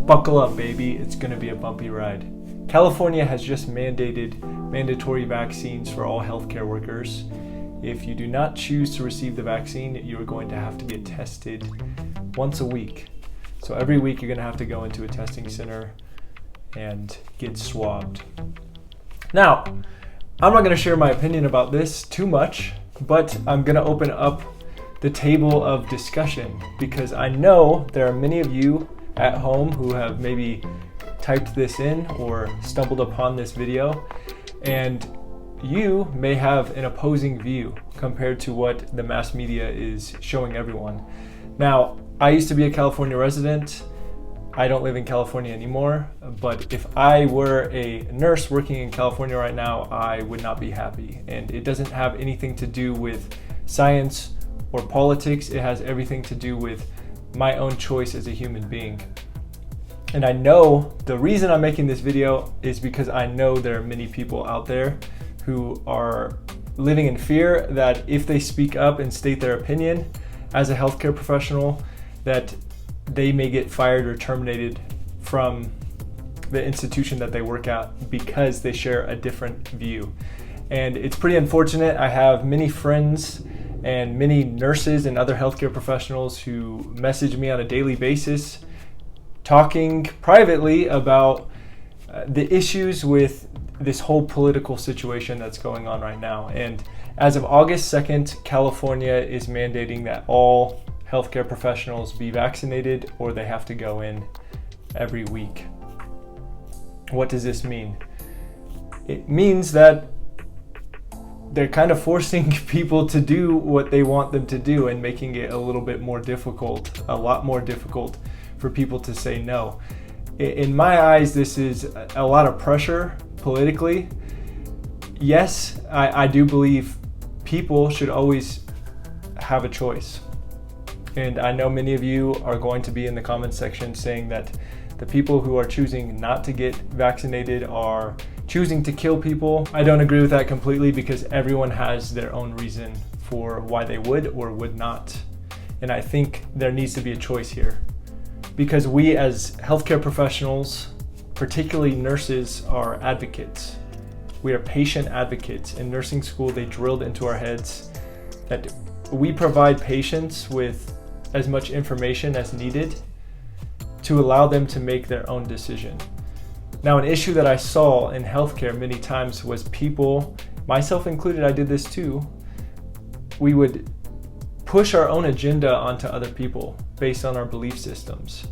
buckle up, baby. It's going to be a bumpy ride. California has just mandated mandatory vaccines for all healthcare workers. If you do not choose to receive the vaccine, you are going to have to get tested once a week. So every week you're going to have to go into a testing center and get swabbed. Now, I'm not going to share my opinion about this too much, but I'm going to open up the table of discussion because I know there are many of you at home who have maybe typed this in or stumbled upon this video, and you may have an opposing view compared to what the mass media is showing everyone. Now, I used to be a California resident. I don't live in California anymore, but if I were a nurse working in California right now, I would not be happy. And it doesn't have anything to do with science or politics. It has everything to do with my own choice as a human being. And I know the reason I'm making this video is because I know there are many people out there who are living in fear that if they speak up and state their opinion as a healthcare professional, that they may get fired or terminated from the institution that they work at because they share a different view. And it's pretty unfortunate. I have many friends and many nurses and other healthcare professionals who message me on a daily basis talking privately about the issues with this whole political situation that's going on right now. And as of August 2nd, California is mandating that all healthcare professionals be vaccinated or they have to go in every week. What does this mean? It means that they're kind of forcing people to do what they want them to do and making it a little bit more difficult, a lot more difficult for people to say no. In my eyes, this is a lot of pressure politically. Yes, I do believe people should always have a choice. And I know many of you are going to be in the comments section saying that the people who are choosing not to get vaccinated are choosing to kill people. I don't agree with that completely because everyone has their own reason for why they would or would not. And I think there needs to be a choice here because we as healthcare professionals, particularly nurses, are advocates. We are patient advocates. In nursing school, they drilled into our heads that we provide patients with as much information as needed to allow them to make their own decision. Now, an issue that I saw in healthcare many times was people, myself included, I did this too, we would push our own agenda onto other people based on our belief systems.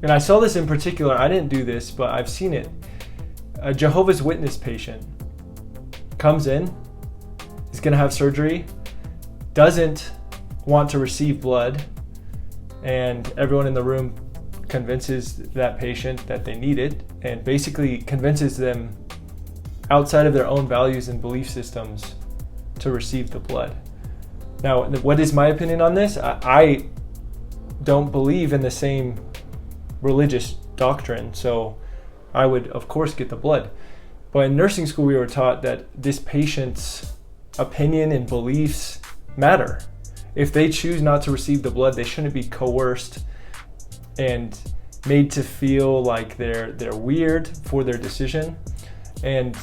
And I saw this in particular, I didn't do this, but I've seen it. A Jehovah's Witness patient comes in, is gonna have surgery, doesn't want to receive blood, and everyone in the room convinces that patient that they need it and basically convinces them outside of their own values and belief systems to receive the blood. Now, what is my opinion on this? I don't believe in the same religious doctrine, so I would of course get the blood. But in nursing school, we were taught that this patient's opinion and beliefs matter. If they choose not to receive the blood, they shouldn't be coerced and made to feel like they're weird for their decision. And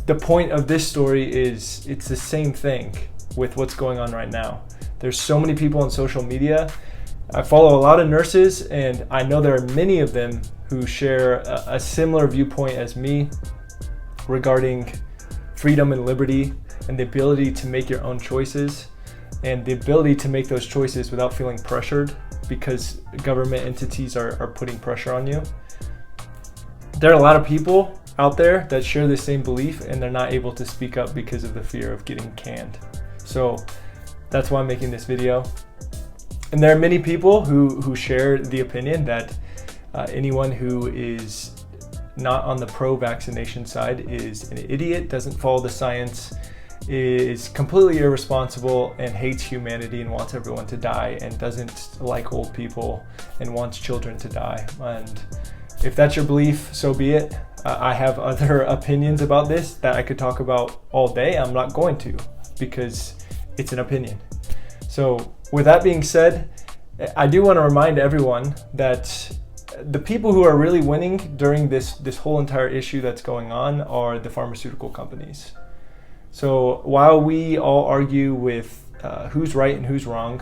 the point of this story is it's the same thing with what's going on right now. There's so many people on social media. I follow a lot of nurses, and I know there are many of them who share a similar viewpoint as me regarding freedom and liberty and the ability to make your own choices and the ability to make those choices without feeling pressured because government entities are putting pressure on you. There are a lot of people out there that share the same belief and they're not able to speak up because of the fear of getting canned. So that's why I'm making this video. And there are many people who share the opinion that anyone who is not on the pro-vaccination side is an idiot, doesn't follow the science, is completely irresponsible and hates humanity and wants everyone to die and doesn't like old people and wants children to die. And if that's your belief, so be it. I have other opinions about this that I could talk about all day. I'm not going to because it's an opinion. So with that being said, I do want to remind everyone that the people who are really winning during this whole entire issue that's going on are the pharmaceutical companies. So while we all argue with who's right and who's wrong,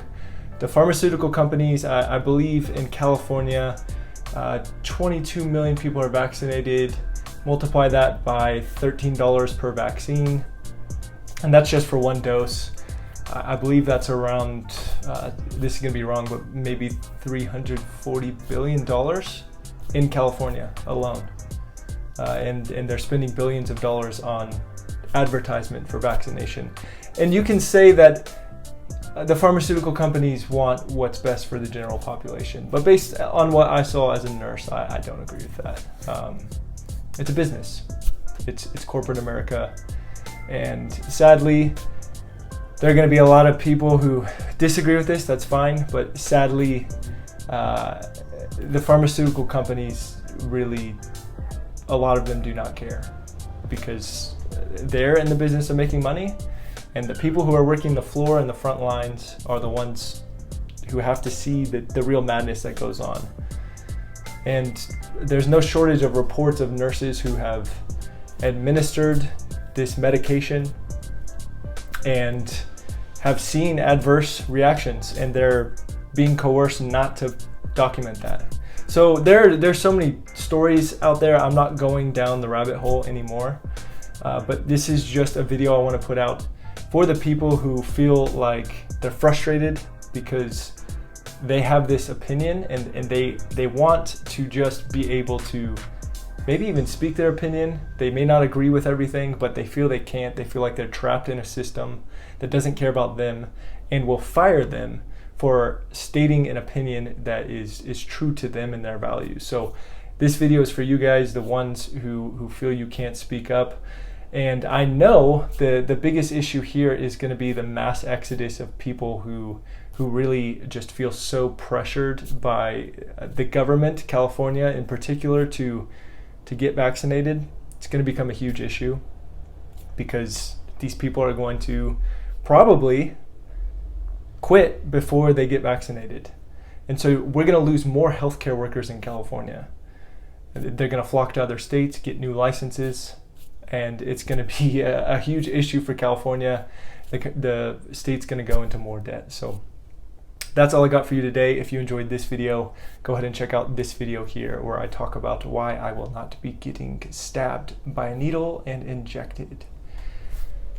the pharmaceutical companies, I believe in California, 22 million people are vaccinated. Multiply that by $13 per vaccine, and that's just for one dose. I believe that's around, this is going to be wrong, but maybe $340 billion in California alone. And they're spending billions of dollars on advertisement for vaccination. And you can say that the pharmaceutical companies want what's best for the general population. But based on what I saw as a nurse, I don't agree with that. It's a business. It's corporate America. And sadly, there are going to be a lot of people who disagree with this. That's fine. But sadly, the pharmaceutical companies really, a lot of them do not care, because they're in the business of making money. And the people who are working the floor and the front lines are the ones who have to see the real madness that goes on. And there's no shortage of reports of nurses who have administered this medication and have seen adverse reactions, and they're being coerced not to document that. So there's so many stories out there. I'm not going down the rabbit hole anymore, but this is just a video I want to put out for the people who feel like they're frustrated because they have this opinion and they want to just be able to maybe even speak their opinion. They may not agree with everything, but they feel they can't. They feel like they're trapped in a system that doesn't care about them and will fire them for stating an opinion that is true to them and their values. So this video is for you guys, the ones who feel you can't speak up. And I know the biggest issue here is going to be the mass exodus of people who really just feel so pressured by the government, California in particular, to get vaccinated. It's going to become a huge issue because these people are going to probably quit before they get vaccinated. And so we're going to lose more healthcare workers in California. They're going to flock to other states, get new licenses, and it's going to be a huge issue for California. The state's going to go into more debt. So that's all I got for you today. If you enjoyed this video, go ahead and check out this video here where I talk about why I will not be getting stabbed by a needle and injected.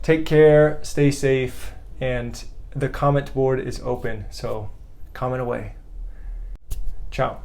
Take care, stay safe, and the comment board is open, so comment away. Ciao.